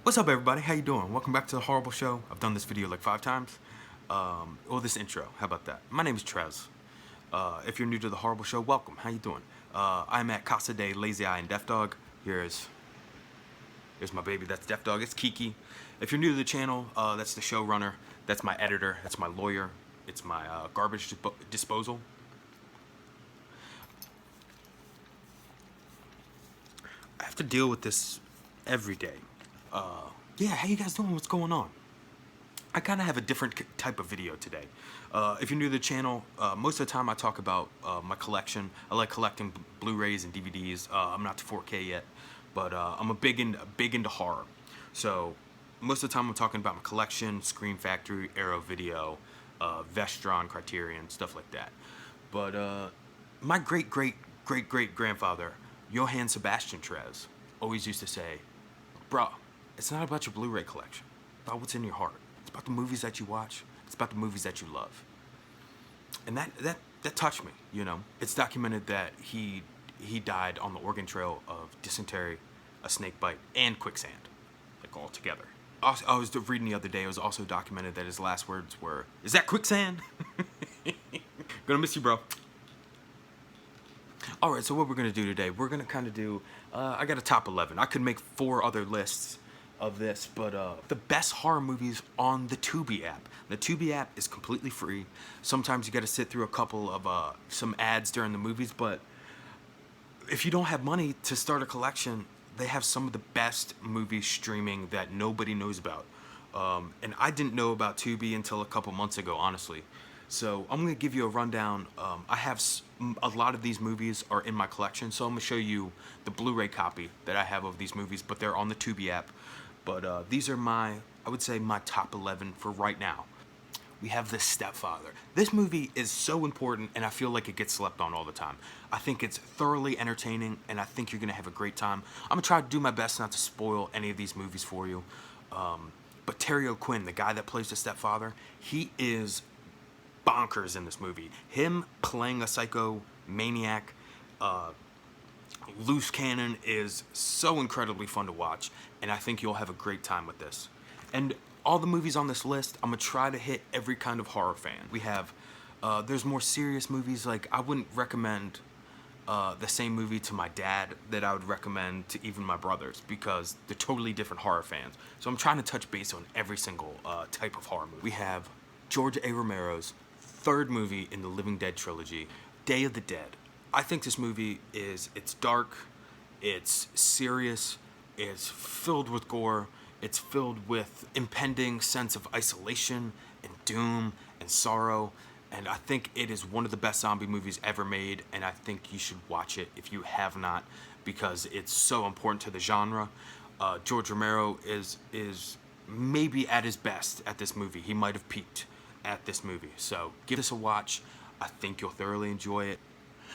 What's up, everybody? How you doing? Welcome back to the Horrorable Show. I've done this video like 5 times. This intro. How about that? My name is Trez. If you're new to the Horrorable Show, welcome. How you doing? I'm at Casa de Lazy Eye and Deaf Dog. Here's my baby. That's Deaf Dog. It's Kiki. If you're new to the channel, that's the showrunner. That's my editor. That's my lawyer. It's my garbage disposal. I have to deal with this every day. Yeah, how you guys doing? What's going on? I kind of have a different type of video today. If you're new to the channel, most of the time I talk about my collection. I like collecting Blu-rays and DVDs. I'm not to 4K yet, but I'm big into horror. So most of the time I'm talking about my collection, Scream Factory, Arrow Video, Vestron, Criterion, stuff like that. But my great-great-great-great-grandfather, Johann Sebastian Trez, always used to say, "Bro, it's not about your Blu-ray collection. It's about what's in your heart. It's about the movies that you watch. It's about the movies that you love." And that touched me, you know. It's documented that he died on the Oregon Trail of dysentery, a snake bite, and quicksand, like all together. I was reading the other day, it was also documented that his last words were, "Is that quicksand?" Gonna miss you, bro. Alright, so what we're gonna do today, we're gonna kind of do, I got a top 11. I could make 4 other lists of this, but the best horror movies on the Tubi app. The Tubi app is completely free. Sometimes you got to sit through a couple of some ads during the movies, but if you don't have money to start a collection, they have some of the best movies streaming that nobody knows about. And I didn't know about Tubi until a couple months ago, honestly. So I'm going to give you a rundown. I have a lot of these movies are in my collection, so I'm going to show you the Blu-ray copy that I have of these movies, but they're on the Tubi app. But these are I would say my top 11 for right now. We have The Stepfather. This movie is so important, and I feel like it gets slept on all the time. I think it's thoroughly entertaining, and I think you're going to have a great time. I'm going to try to do my best not to spoil any of these movies for you. But Terry O'Quinn, the guy that plays the stepfather, he is bonkers in this movie. Him playing a psycho maniac, loose cannon is so incredibly fun to watch, and I think you'll have a great time with this. And all the movies on this list, I'm gonna try to hit every kind of horror fan. We have, there's more serious movies, like I wouldn't recommend the same movie to my dad that I would recommend to even my brothers, because they're totally different horror fans. So I'm trying to touch base on every single type of horror movie. We have George A. Romero's 3rd movie in the Living Dead trilogy, Day of the Dead. I think this movie it's dark, it's serious, it's filled with gore, it's filled with impending sense of isolation and doom and sorrow, and I think it is one of the best zombie movies ever made, and I think you should watch it if you have not, because it's so important to the genre. George Romero is maybe at his best at this movie. He might have peaked at this movie, so give this a watch. I think you'll thoroughly enjoy it.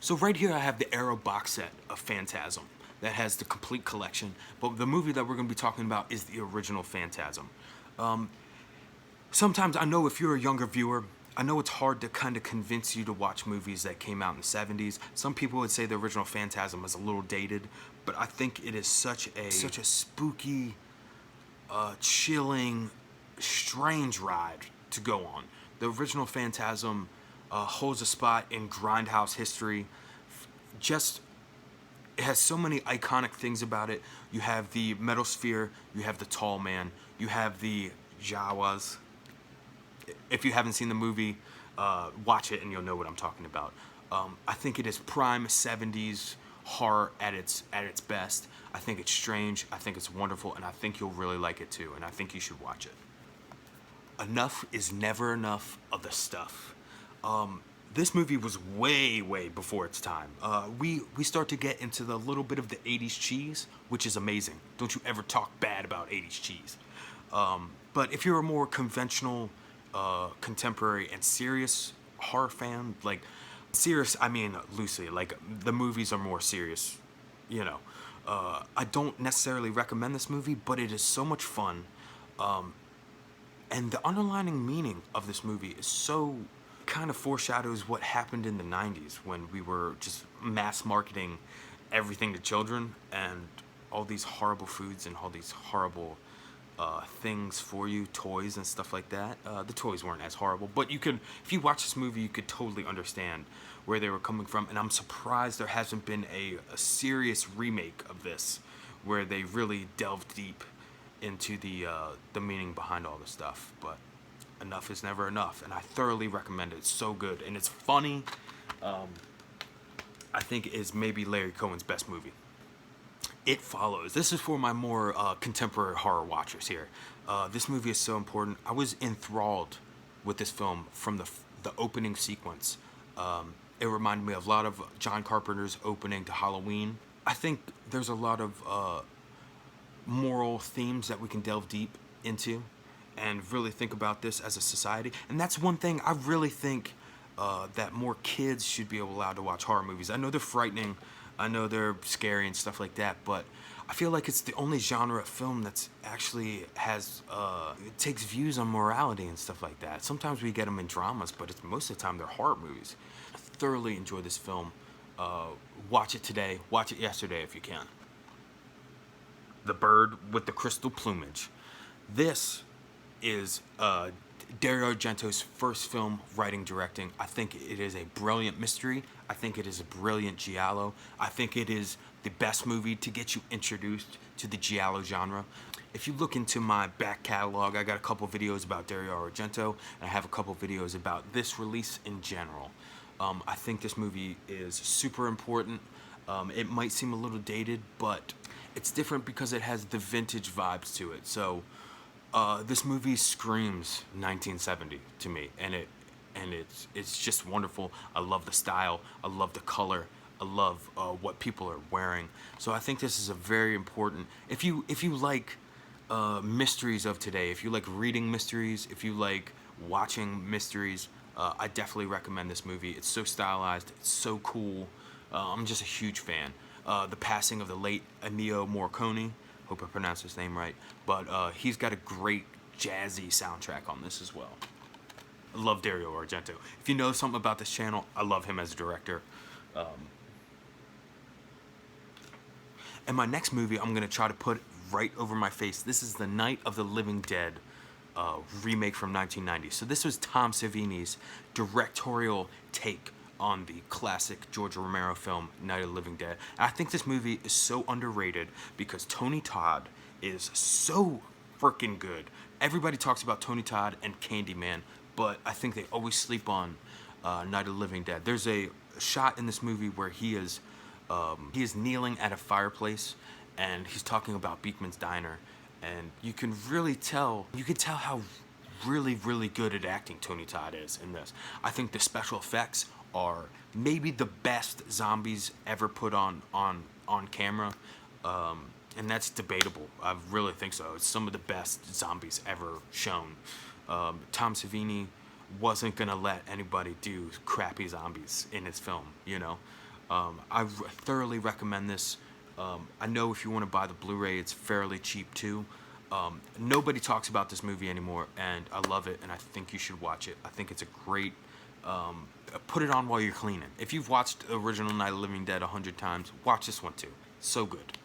So right here I have the Arrow box set of Phantasm that has the complete collection, but the movie that we're going to be talking about is the original Phantasm. Sometimes I know if you're a younger viewer, I know it's hard to kind of convince you to watch movies that came out in the 70s. Some people would say the original Phantasm is a little dated, but I think it is such a spooky, chilling, strange ride to go on. The original Phantasm holds a spot in grindhouse history. It has so many iconic things about it. You have the metal sphere, you have the tall man, you have the Jawas. If you haven't seen the movie, watch it and you'll know what I'm talking about. I think it is prime 70s horror at its best. I think it's strange, I think it's wonderful, and I think you'll really like it too, and I think you should watch it. Enough is never enough of the stuff. This movie was way before its time. We start to get into the little bit of the 80s cheese, which is amazing. Don't you ever talk bad about 80s cheese. But if you're a more conventional, contemporary, and serious horror fan, like serious, I mean loosely, like the movies are more serious, you know. I don't necessarily recommend this movie, but it is so much fun. And the underlying meaning of this movie is so kind of foreshadows what happened in the 90s when we were just mass marketing everything to children and all these horrible foods and all these horrible things for you, toys and stuff like that. The toys weren't as horrible, but you could, if you watch this movie, you could totally understand where they were coming from. And I'm surprised there hasn't been a serious remake of this, where they really delved deep into the meaning behind all the stuff. But enough is never enough, and I thoroughly recommend it. It's so good, and it's funny. I think it is maybe Larry Cohen's best movie. It Follows. This is for my more contemporary horror watchers here. This movie is so important. I was enthralled with this film from the opening sequence. It reminded me of a lot of John Carpenter's opening to Halloween. I think there's a lot of moral themes that we can delve deep into and really think about this as a society. And that's one thing I really think that more kids should be allowed to watch horror movies. I know they're frightening, I know they're scary and stuff like that, but I feel like it's the only genre of film that's actually has it takes views on morality and stuff like that. Sometimes we get them in dramas, but it's most of the time they're horror movies. I thoroughly enjoy this film. Watch it today, watch it yesterday if you can. The Bird with the Crystal Plumage. This is Dario Argento's first film writing, directing. I think it is a brilliant mystery. I think it is a brilliant giallo. I think it is the best movie to get you introduced to the giallo genre. If you look into my back catalog, I got a couple videos about Dario Argento, and I have a couple videos about this release in general. I think this movie is super important. It might seem a little dated, but it's different because it has the vintage vibes to it. So this movie screams 1970 to me, and it's just wonderful. I love the style, I love the color, I love what people are wearing. So I think this is a very important. If you like mysteries of today, if you like reading mysteries, if you like watching mysteries, I definitely recommend this movie. It's so stylized, it's so cool. I'm just a huge fan. The passing of the late Ennio Morricone, hope I pronounced his name right, but he's got a great jazzy soundtrack on this as well. I love Dario Argento. If you know something about this channel, I love him as a director. And my next movie I'm going to try to put right over my face. This is the Night of the Living Dead remake from 1990. So this was Tom Savini's directorial take on the classic George Romero film Night of the Living Dead. And I think this movie is so underrated because Tony Todd is so freaking good. Everybody talks about Tony Todd and Candyman, but I think they always sleep on Night of the Living Dead. There's a shot in this movie where he is kneeling at a fireplace and he's talking about Beekman's Diner, and you can tell how really good at acting Tony Todd is in this. I think the special effects are maybe the best zombies ever put on camera, and that's debatable. I really think so. It's some of the best zombies ever shown. Tom Savini wasn't gonna let anybody do crappy zombies in his film, you know. I thoroughly recommend this. I know if you want to buy the Blu-ray, it's fairly cheap too. Nobody talks about this movie anymore, and I love it, and I think you should watch it. I think it's a great, put it on while you're cleaning. If you've watched the original Night of the Living Dead 100 times, watch this one too. So good.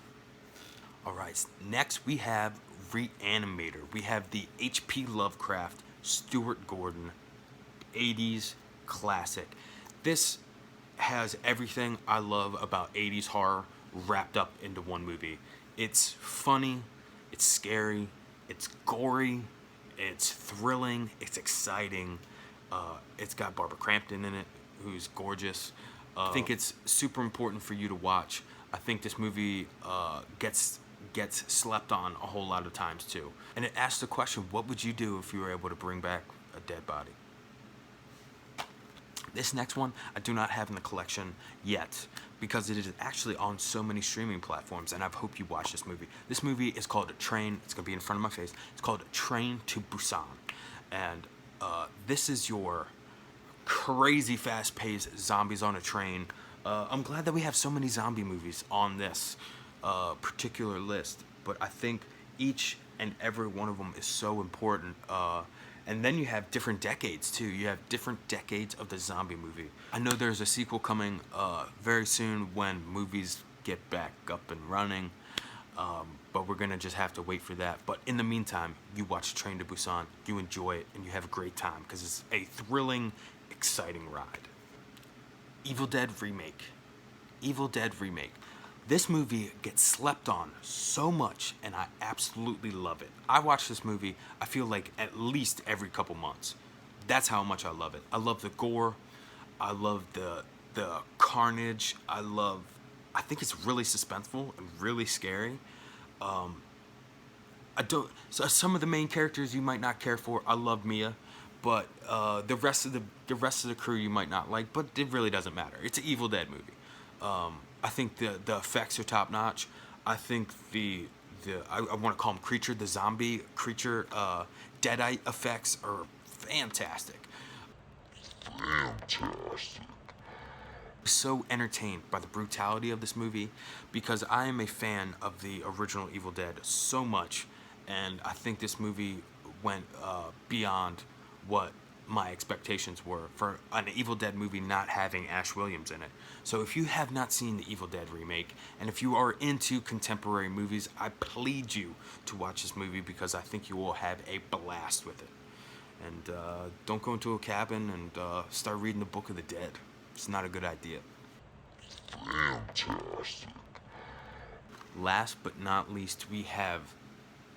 Alright, next we have Reanimator. We have the H.P. Lovecraft, Stuart Gordon, 80s classic. This has everything I love about 80s horror wrapped up into one movie. It's funny, it's scary, it's gory, it's thrilling, it's exciting. It's got Barbara Crampton in it, who's gorgeous. I think it's super important for you to watch. I think this movie gets slept on a whole lot of times too. And it asks the question, what would you do if you were able to bring back a dead body? This next one I do not have in the collection yet because it is actually on so many streaming platforms, and I hope you watch this movie. This movie is called Train. It's going to be in front of my face. It's called Train to Busan. And this is your crazy fast-paced zombies on a train. I'm glad that we have so many zombie movies on this particular list, but I think each and every one of them is so important. And then you have different decades too. You have different decades of the zombie movie. I know there's a sequel coming very soon when movies get back up and running. But we're gonna just have to wait for that. But in the meantime, you watch Train to Busan, you enjoy it, and you have a great time because it's a thrilling, exciting ride. Evil Dead Remake. Evil Dead Remake. This movie gets slept on so much, and I absolutely love it. I watch this movie, I feel like at least every couple months. That's how much I love it. I love the gore. I love the carnage. I think it's really suspenseful and really scary. Some of the main characters you might not care for. I love Mia, but the rest of the crew you might not like. But it really doesn't matter. It's an Evil Dead movie. I think the effects are top notch. I think I want to call them the zombie creature, deadite effects are fantastic. So entertained by the brutality of this movie because I am a fan of the original Evil Dead so much, and I think this movie went beyond what my expectations were for an Evil Dead movie not having Ash Williams in it. So if you have not seen the Evil Dead remake, and if you are into contemporary movies, I plead you to watch this movie because I think you will have a blast with it. And don't go into a cabin and start reading the Book of the Dead. It's not a good idea. Fantastic. Last but not least, we have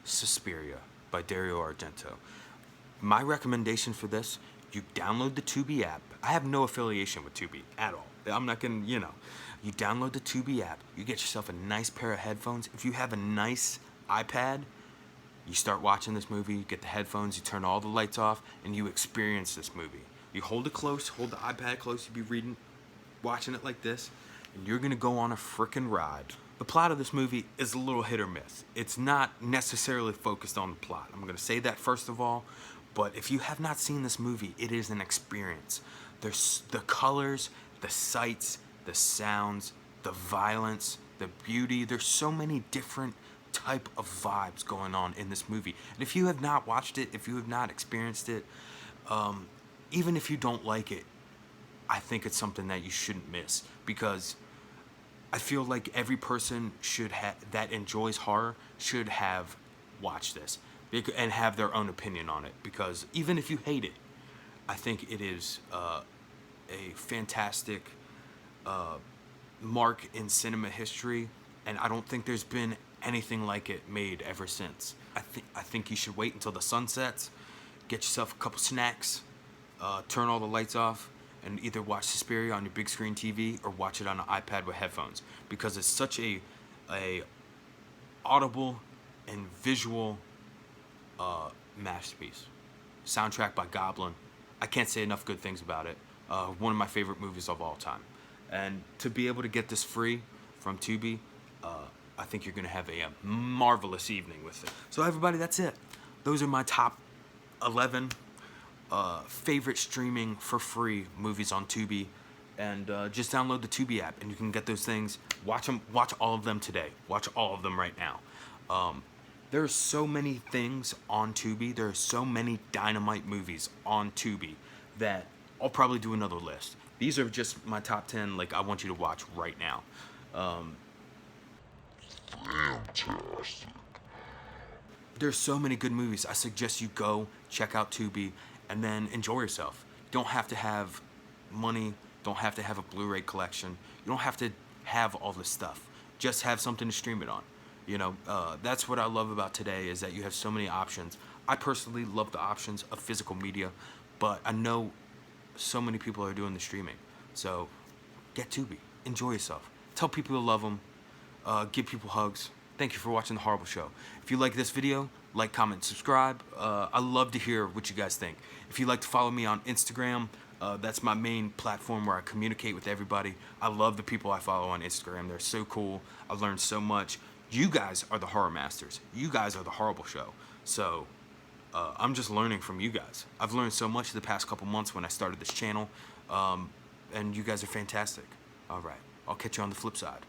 Suspiria by Dario Argento. My recommendation for this, you download the Tubi app. I have no affiliation with Tubi at all. I'm not gonna, you download the Tubi app. You get yourself a nice pair of headphones. If you have a nice iPad, you start watching this movie, you get the headphones, you turn all the lights off, and you experience this movie. You hold it close, hold the iPad close, you be watching it like this, and you're gonna go on a frickin' ride. The plot of this movie is a little hit or miss. It's not necessarily focused on the plot. I'm gonna say that first of all, but if you have not seen this movie, it is an experience. There's the colors, the sights, the sounds, the violence, the beauty. There's so many different type of vibes going on in this movie. And if you have not watched it, if you have not experienced it, even if you don't like it, I think it's something that you shouldn't miss because I feel like every person that enjoys horror should have watched this and have their own opinion on it because even if you hate it, I think it is a fantastic mark in cinema history, and I don't think there's been anything like it made ever since. I think you should wait until the sun sets, get yourself a couple snacks, turn all the lights off, and either watch Suspiria on your big screen TV or watch it on an iPad with headphones because it's such a audible and visual masterpiece. Soundtrack by Goblin. I can't say enough good things about it. One of my favorite movies of all time. And to be able to get this free from Tubi, I think you're going to have a marvelous evening with it. So everybody, that's it. Those are my top 11 favorite streaming for free movies on Tubi. And just download the Tubi app and you can get those things. Watch all of them today. Watch all of them right now. There are so many things on Tubi. There are so many dynamite movies on Tubi that I'll probably do another list. These are just my top 10 I want you to watch right now. Fantastic. There's so many good movies. I suggest you go check out Tubi and then enjoy yourself. You don't have to have money. Don't have to have a Blu-ray collection. You don't have to have all this stuff. Just have something to stream it on. That's what I love about today is that you have so many options. I personally love the options of physical media, but I know so many people are doing the streaming. So get Tubi. Enjoy yourself. Tell people you love them. Give people hugs. Thank you for watching The Horrorable Show. If you like this video, like, comment, subscribe. I love to hear what you guys think. If you'd like to follow me on Instagram, that's my main platform where I communicate with everybody. I love the people I follow on Instagram. They're so cool. I've learned so much. You guys are the horror masters. You guys are The Horrorable Show. So I'm just learning from you guys. I've learned so much the past couple months when I started this channel. And you guys are fantastic. All right. I'll catch you on the flip side.